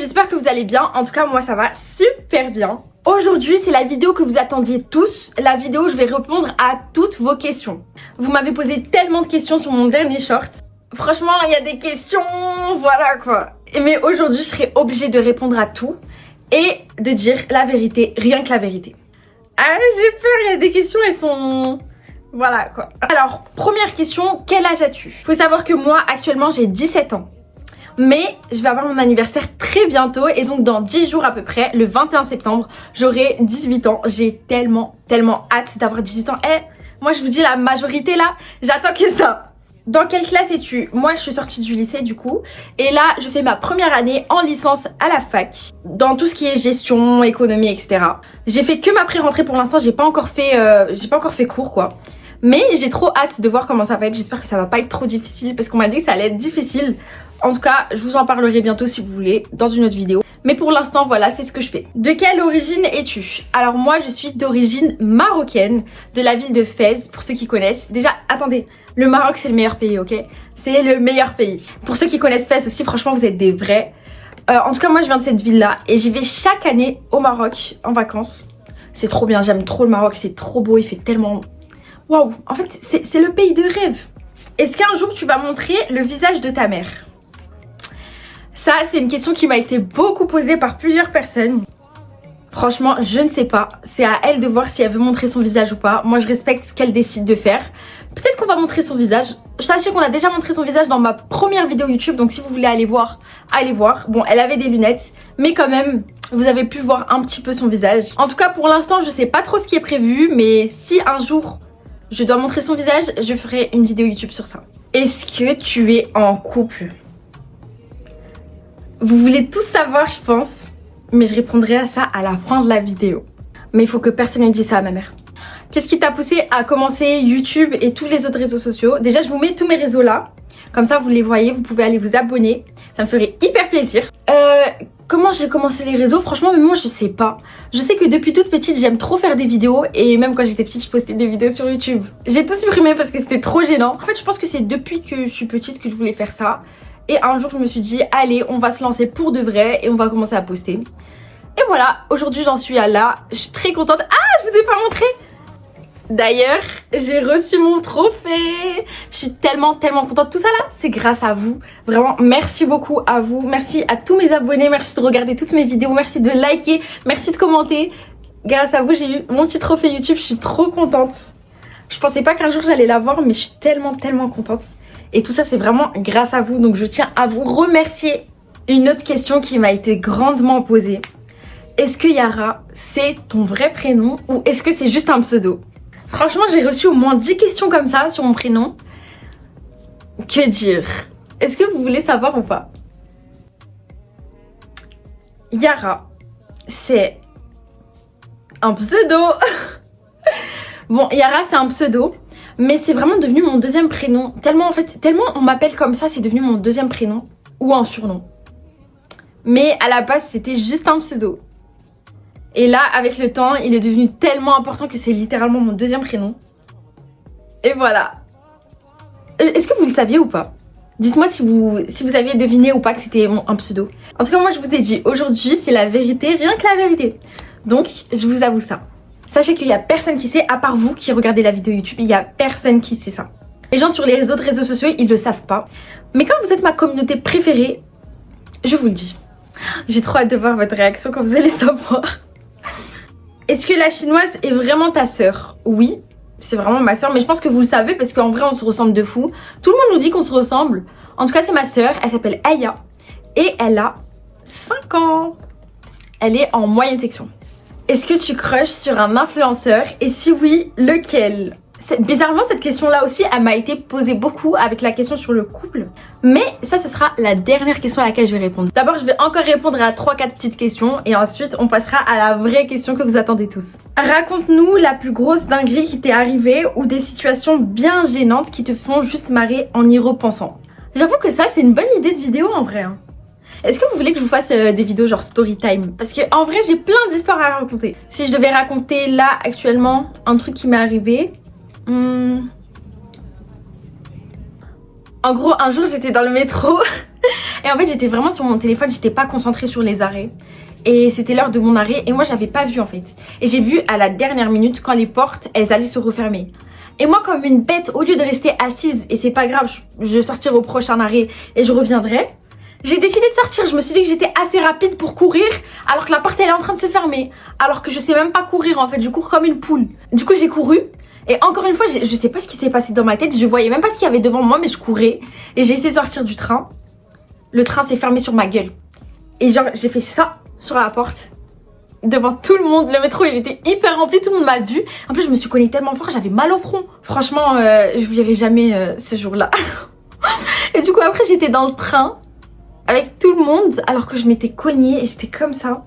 j'espère que vous allez bien. En tout cas, moi ça va super bien. Aujourd'hui, c'est la vidéo que vous attendiez tous. La vidéo où je vais répondre à toutes vos questions. Vous m'avez posé tellement de questions sur mon dernier short. Franchement, il y a des questions, voilà quoi. Mais aujourd'hui, je serai obligée de répondre à tout et de dire la vérité, rien que la vérité. Ah, j'ai peur, il y a des questions, elles sont... Voilà quoi. Alors, première question, quel âge as-tu? Faut savoir que moi, actuellement, j'ai 17 ans. Mais je vais avoir mon anniversaire très bientôt et donc dans 10 jours à peu près, le 21 septembre, j'aurai 18 ans. J'ai tellement hâte d'avoir 18 ans. Moi je vous dis la majorité là, j'attends que ça. Dans quelle classe es-tu? Moi je suis sortie du lycée du coup et là je fais ma première année en licence à la fac dans tout ce qui est gestion, économie, etc. J'ai fait que ma pré-rentrée pour l'instant, j'ai pas encore fait cours quoi. Mais j'ai trop hâte de voir comment ça va être. J'espère que ça va pas être trop difficile parce qu'on m'a dit que ça allait être difficile. En tout cas, je vous en parlerai bientôt si vous voulez dans une autre vidéo. Mais pour l'instant, voilà, c'est ce que je fais. De quelle origine es-tu? Alors moi, je suis d'origine marocaine, de la ville de Fès, pour ceux qui connaissent. Déjà, attendez, le Maroc, c'est le meilleur pays, ok? C'est le meilleur pays. Pour ceux qui connaissent Fès aussi, franchement, vous êtes des vrais. En tout cas, moi, je viens de cette ville-là et j'y vais chaque année au Maroc en vacances. C'est trop bien, j'aime trop le Maroc, c'est trop beau, il fait tellement... Waouh, en fait, c'est le pays de rêve. Est-ce qu'un jour, tu vas montrer le visage de ta mère? Ça, c'est une question qui m'a été beaucoup posée par plusieurs personnes. Franchement, je ne sais pas. C'est à elle de voir si elle veut montrer son visage ou pas. Moi, je respecte ce qu'elle décide de faire. Peut-être qu'on va montrer son visage. Je t'assure qu'on a déjà montré son visage dans ma première vidéo YouTube. Donc, si vous voulez aller voir, allez voir. Bon, elle avait des lunettes. Mais quand même, vous avez pu voir un petit peu son visage. En tout cas, pour l'instant, je sais pas trop ce qui est prévu. Mais si un jour, je dois montrer son visage, je ferai une vidéo YouTube sur ça. Est-ce que tu es en couple ? Vous voulez tous savoir, je pense, mais je répondrai à ça à la fin de la vidéo. Mais il faut que personne ne dise ça à ma mère. Qu'est-ce qui t'a poussé à commencer YouTube et tous les autres réseaux sociaux? Déjà, je vous mets tous mes réseaux là. Comme ça, vous les voyez, vous pouvez aller vous abonner. Ça me ferait hyper plaisir. Comment j'ai commencé les réseaux? Franchement, même moi, je sais pas. Je sais que depuis toute petite, j'aime trop faire des vidéos. Et même quand j'étais petite, je postais des vidéos sur YouTube. J'ai tout supprimé parce que c'était trop gênant. En fait, je pense que c'est depuis que je suis petite que je voulais faire ça. Et un jour, je me suis dit, allez, on va se lancer pour de vrai et on va commencer à poster. Et voilà, aujourd'hui, j'en suis à là. Je suis très contente. Ah, je vous ai pas montré. D'ailleurs, j'ai reçu mon trophée. Je suis tellement contente. Tout ça là, c'est grâce à vous. Vraiment, merci beaucoup à vous. Merci à tous mes abonnés. Merci de regarder toutes mes vidéos. Merci de liker. Merci de commenter. Grâce à vous, j'ai eu mon petit trophée YouTube. Je suis trop contente. Je pensais pas qu'un jour j'allais l'avoir, mais je suis tellement contente. Et tout ça, c'est vraiment grâce à vous. Donc, je tiens à vous remercier. Une autre question qui m'a été grandement posée. Est-ce que Yara, c'est ton vrai prénom ou est-ce que c'est juste un pseudo? Franchement, j'ai reçu au moins 10 questions comme ça sur mon prénom. Que dire? Est-ce que vous voulez savoir ou pas? Yara, c'est un pseudo. Bon, Yara, c'est un pseudo. Mais c'est vraiment devenu mon deuxième prénom. Tellement on m'appelle comme ça, c'est devenu mon deuxième prénom. Ou un surnom. Mais à la base, c'était juste un pseudo. Et là, avec le temps, il est devenu tellement important que c'est littéralement mon deuxième prénom. Et voilà. Est-ce que vous le saviez ou pas? Dites-moi si vous aviez deviné ou pas que c'était un pseudo. En tout cas, moi, je vous ai dit, aujourd'hui, c'est la vérité, rien que la vérité. Donc, je vous avoue ça. Sachez qu'il n'y a personne qui sait, à part vous qui regardez la vidéo YouTube, il n'y a personne qui sait ça. Les gens sur les autres réseaux sociaux, ils le savent pas. Mais quand vous êtes ma communauté préférée, je vous le dis. J'ai trop hâte de voir votre réaction quand vous allez savoir. Est-ce que la chinoise est vraiment ta sœur? Oui, c'est vraiment ma sœur, mais je pense que vous le savez parce qu'en vrai, on se ressemble de fou. Tout le monde nous dit qu'on se ressemble. En tout cas, c'est ma sœur, elle s'appelle Aya et elle a 5 ans. Elle est en moyenne section. Est-ce que tu crushes sur un influenceur? Et si oui, lequel? Bizarrement, cette question-là aussi, elle m'a été posée beaucoup avec la question sur le couple. Mais ça, ce sera la dernière question à laquelle je vais répondre. D'abord, je vais encore répondre à 3-4 petites questions. Et ensuite, on passera à la vraie question que vous attendez tous. Raconte-nous la plus grosse dinguerie qui t'est arrivée ou des situations bien gênantes qui te font juste marrer en y repensant. J'avoue que ça, c'est une bonne idée de vidéo en vrai. Est-ce que vous voulez que je vous fasse des vidéos genre story time? Parce que en vrai, j'ai plein d'histoires à raconter. Si je devais raconter là, actuellement, un truc qui m'est arrivé... En gros, un jour, j'étais dans le métro Et en fait, j'étais vraiment sur mon téléphone, j'étais pas concentrée sur les arrêts. Et c'était l'heure de mon arrêt et moi j'avais pas vu en fait. Et j'ai vu à la dernière minute quand les portes, elles allaient se refermer. Et moi comme une bête, au lieu de rester assise et c'est pas grave, je sortirai au prochain arrêt et je reviendrai, j'ai décidé de sortir. Je me suis dit que j'étais assez rapide pour courir alors que la porte elle est en train de se fermer. Alors que je sais même pas courir en fait, je cours comme une poule. Du coup j'ai couru et encore une fois, je sais pas ce qui s'est passé dans ma tête. Je voyais même pas ce qu'il y avait devant moi mais je courais. Et j'ai essayé de sortir du train. Le train s'est fermé sur ma gueule. Et genre j'ai fait ça sur la porte devant tout le monde. Le métro il était hyper rempli, tout le monde m'a vu. En plus je me suis cognée tellement fort, j'avais mal au front. Franchement je n'oublierai jamais ce jour-là. Et du coup après j'étais dans le train avec tout le monde alors que je m'étais cognée et j'étais comme ça.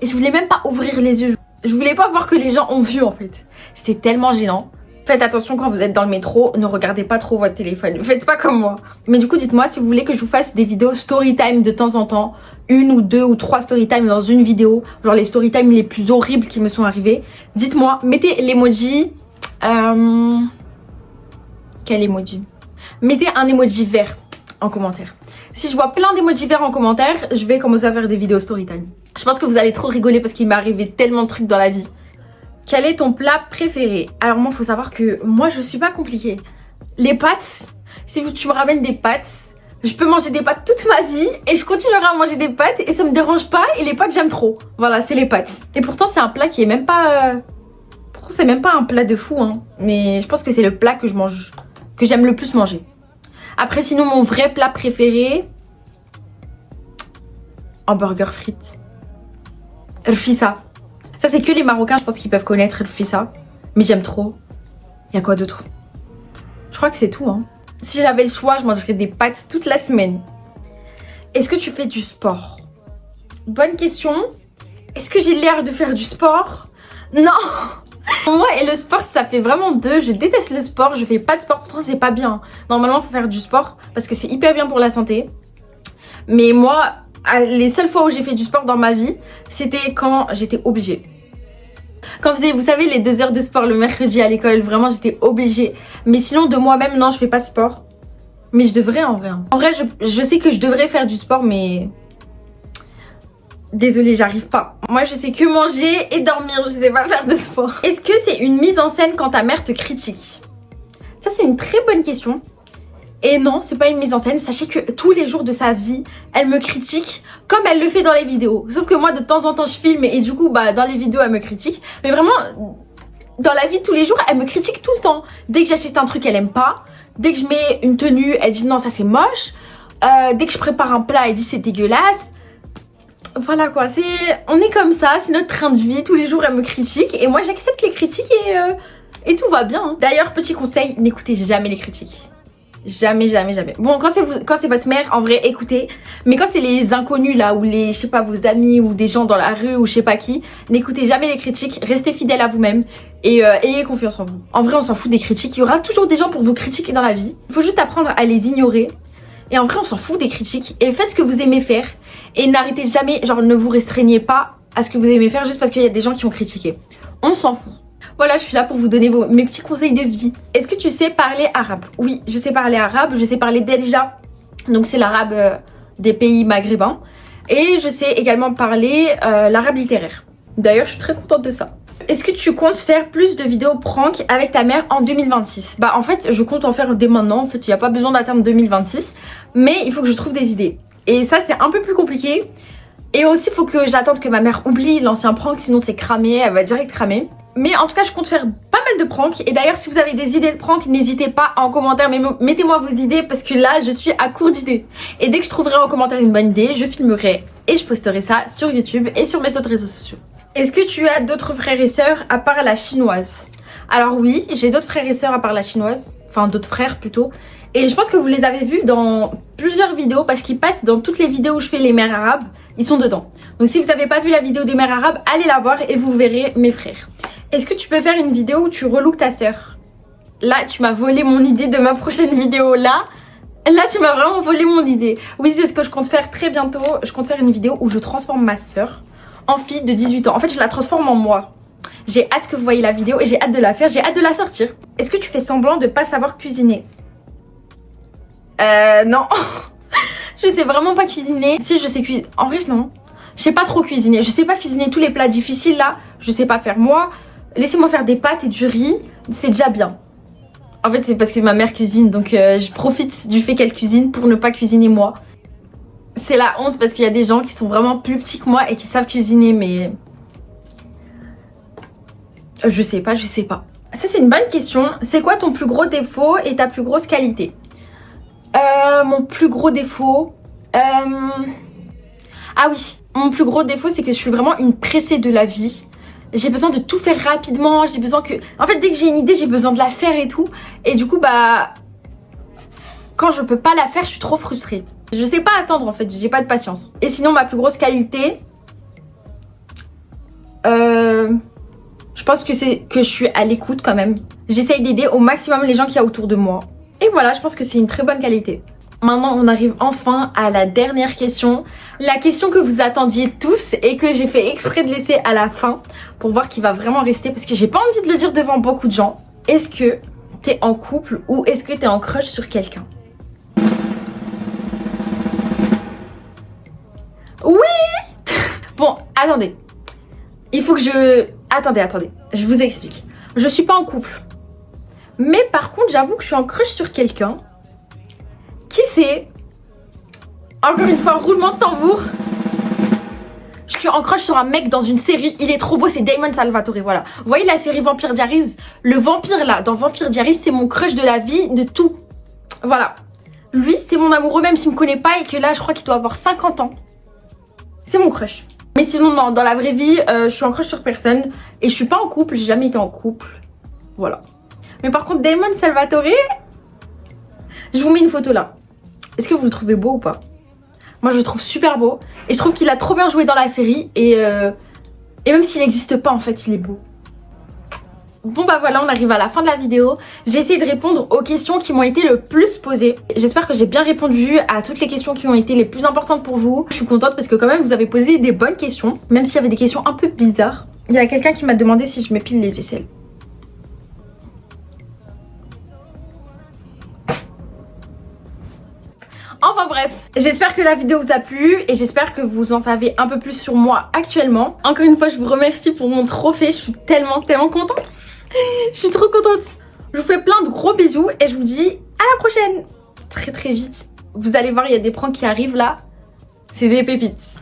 Et je voulais même pas ouvrir les yeux. Je voulais pas voir que les gens ont vu en fait. C'était tellement gênant. Faites attention quand vous êtes dans le métro, ne regardez pas trop votre téléphone, faites pas comme moi. Mais du coup dites-moi si vous voulez que je vous fasse des vidéos story time de temps en temps, 1 ou 2 ou 3 story time dans une vidéo, genre les story time les plus horribles qui me sont arrivés. Dites-moi, mettez l'emoji, quel emoji? Mettez un emoji vert en commentaire. Si je vois plein d'emojis verts en commentaire, je vais commencer à faire des vidéos story time. Je pense que vous allez trop rigoler parce qu'il m'est arrivé tellement de trucs dans la vie. Quel est ton plat préféré? Alors moi, il faut savoir que moi, je suis pas compliquée. Les pâtes, si tu me ramènes des pâtes, je peux manger des pâtes toute ma vie et je continuerai à manger des pâtes et ça me dérange pas et les pâtes, j'aime trop. Voilà, c'est les pâtes. Et pourtant, c'est un plat qui est même pas... Pourtant, c'est même pas un plat de fou, hein. Mais je pense que c'est le plat que je mange, que j'aime le plus manger. Après, sinon, mon vrai plat préféré... Hamburger frites. Rfissa. Ça, c'est que les Marocains, je pense qu'ils peuvent connaître le fissa. Mais j'aime trop. Il y a quoi d'autre? Je crois que c'est tout, hein. Si j'avais le choix, je mangerais des pâtes toute la semaine. Est-ce que tu fais du sport? Bonne question. Est-ce que j'ai l'air de faire du sport? Non. Moi et le sport, ça fait vraiment deux. Je déteste le sport. Je fais pas de sport. Pourtant, c'est pas bien. Normalement, il faut faire du sport parce que c'est hyper bien pour la santé. Mais moi, les seules fois où j'ai fait du sport dans ma vie, c'était quand j'étais obligée. Quand vous savez, les 2 heures de sport le mercredi à l'école, vraiment j'étais obligée. Mais sinon de moi-même, non, je fais pas de sport. Mais je devrais en vrai. En vrai, je sais que je devrais faire du sport, mais... Désolée, j'arrive pas. Moi, je sais que manger et dormir, je sais pas faire de sport. Est-ce que c'est une mise en scène quand ta mère te critique? Ça, c'est une très bonne question. Et non, c'est pas une mise en scène. Sachez que tous les jours de sa vie, elle me critique comme elle le fait dans les vidéos. Sauf que moi, de temps en temps, je filme et du coup, bah, dans les vidéos, elle me critique. Mais vraiment, dans la vie de tous les jours, elle me critique tout le temps. Dès que j'achète un truc, elle aime pas. Dès que je mets une tenue, elle dit non, ça c'est moche. Dès que je prépare un plat, elle dit c'est dégueulasse. Voilà quoi, on est comme ça, c'est notre train de vie. Tous les jours, elle me critique. Et moi, j'accepte les critiques et tout va bien. Hein. D'ailleurs, petit conseil, n'écoutez jamais les critiques. Jamais, jamais, jamais. Bon, quand c'est votre mère, en vrai, écoutez. Mais quand c'est les inconnus là, ou les, je sais pas, vos amis, ou des gens dans la rue, ou je sais pas qui, n'écoutez jamais les critiques. Restez fidèle à vous-même et ayez confiance en vous. En vrai, on s'en fout des critiques. Il y aura toujours des gens pour vous critiquer dans la vie. Il faut juste apprendre à les ignorer. Et en vrai, on s'en fout des critiques. Et faites ce que vous aimez faire. Et n'arrêtez jamais, genre, ne vous restreignez pas à ce que vous aimez faire juste parce qu'il y a des gens qui ont critiqué. On s'en fout. Voilà, je suis là pour vous donner mes petits conseils de vie. Est-ce que tu sais parler arabe? Oui, je sais parler arabe. Je sais parler Derja. Donc c'est l'arabe des pays maghrébins. Et je sais également parler l'arabe littéraire. D'ailleurs, je suis très contente de ça. Est-ce que tu comptes faire plus de vidéos prank avec ta mère en 2026? Bah en fait, je compte en faire dès maintenant. En fait, il n'y a pas besoin d'atteindre 2026. Mais il faut que je trouve des idées. Et ça, c'est un peu plus compliqué. Et aussi, il faut que j'attende que ma mère oublie l'ancien prank. Sinon, c'est cramé. Elle va direct cramer. Mais en tout cas, je compte faire pas mal de pranks. Et d'ailleurs, si vous avez des idées de pranks, n'hésitez pas en commentaire. Mais mettez-moi vos idées parce que là, je suis à court d'idées. Et dès que je trouverai en commentaire une bonne idée, je filmerai et je posterai ça sur YouTube et sur mes autres réseaux sociaux. Est-ce que tu as d'autres frères et sœurs à part la chinoise? Alors oui, j'ai d'autres frères et sœurs à part la chinoise. Enfin, d'autres frères plutôt. Et je pense que vous les avez vus dans plusieurs vidéos parce qu'ils passent dans toutes les vidéos où je fais les mères arabes. Ils sont dedans. Donc si vous n'avez pas vu la vidéo des mères arabes, allez la voir et vous verrez mes frères. Est-ce que tu peux faire une vidéo où tu relooks ta sœur? Là, tu m'as volé mon idée de ma prochaine vidéo. Là, tu m'as vraiment volé mon idée. Oui, c'est ce que je compte faire très bientôt. Je compte faire une vidéo où je transforme ma sœur en fille de 18 ans. En fait, je la transforme en moi. J'ai hâte que vous voyez la vidéo et j'ai hâte de la faire. J'ai hâte de la sortir. Est-ce que tu fais semblant de pas savoir cuisiner? Non. Je sais vraiment pas cuisiner. Si je sais cuisiner, en vrai non. Je sais pas trop cuisiner. Je sais pas cuisiner tous les plats difficiles là. Je sais pas faire. Moi, laissez-moi faire des pâtes et du riz. C'est déjà bien. En fait, c'est parce que ma mère cuisine. Donc je profite du fait qu'elle cuisine pour ne pas cuisiner moi. C'est la honte parce qu'il y a des gens qui sont vraiment plus petits que moi et qui savent cuisiner. Mais... je sais pas. Ça, c'est une bonne question. C'est quoi ton plus gros défaut et ta plus grosse qualité? Mon plus gros défaut... Ah oui, mon plus gros défaut, c'est que je suis vraiment une pressée de la vie. J'ai besoin de tout faire rapidement, j'ai besoin que... En fait, dès que j'ai une idée, j'ai besoin de la faire et tout. Et du coup, bah... quand je peux pas la faire, je suis trop frustrée. Je sais pas attendre, en fait, j'ai pas de patience. Et sinon, ma plus grosse qualité... je pense que c'est que je suis à l'écoute quand même. J'essaye d'aider au maximum les gens qu'il y a autour de moi. Et voilà, je pense que c'est une très bonne qualité. Maintenant, on arrive enfin à la dernière question. La question que vous attendiez tous et que j'ai fait exprès de laisser à la fin pour voir qui va vraiment rester parce que j'ai pas envie de le dire devant beaucoup de gens. Est-ce que t'es en couple ou est-ce que t'es en crush sur quelqu'un? Oui. Bon, attendez. Il faut que je... Attendez. Je vous explique. Je suis pas en couple. Mais par contre, j'avoue que je suis en crush sur quelqu'un. Qui c'est? Encore une fois, roulement de tambour. Je suis en crush sur un mec dans une série. Il est trop beau, c'est Damon Salvatore, voilà. Vous voyez la série Vampire Diaries? Le vampire là, dans Vampire Diaries, c'est mon crush de la vie, de tout. Voilà. Lui, c'est mon amoureux, même s'il me connaît pas et que là, je crois qu'il doit avoir 50 ans. C'est mon crush. Mais sinon, non, dans la vraie vie, je suis en crush sur personne. Et je suis pas en couple, j'ai jamais été en couple. Voilà. Mais par contre, Damon Salvatore, je vous mets une photo là. Est-ce que vous le trouvez beau ou pas? Moi, je le trouve super beau. Et je trouve qu'il a trop bien joué dans la série. Et même s'il n'existe pas, en fait, il est beau. Bon bah voilà, on arrive à la fin de la vidéo. J'ai essayé de répondre aux questions qui m'ont été le plus posées. J'espère que j'ai bien répondu à toutes les questions qui ont été les plus importantes pour vous. Je suis contente parce que quand même vous avez posé des bonnes questions. Même s'il y avait des questions un peu bizarres. Il y a quelqu'un qui m'a demandé si je m'épile les aisselles. Enfin bref, j'espère que la vidéo vous a plu et j'espère que vous en savez un peu plus sur moi actuellement. Encore une fois, je vous remercie pour mon trophée. Je suis tellement contente. Je suis trop contente. Je vous fais plein de gros bisous et je vous dis à la prochaine. Très vite. Vous allez voir, il y a des pranks qui arrivent là. C'est des pépites.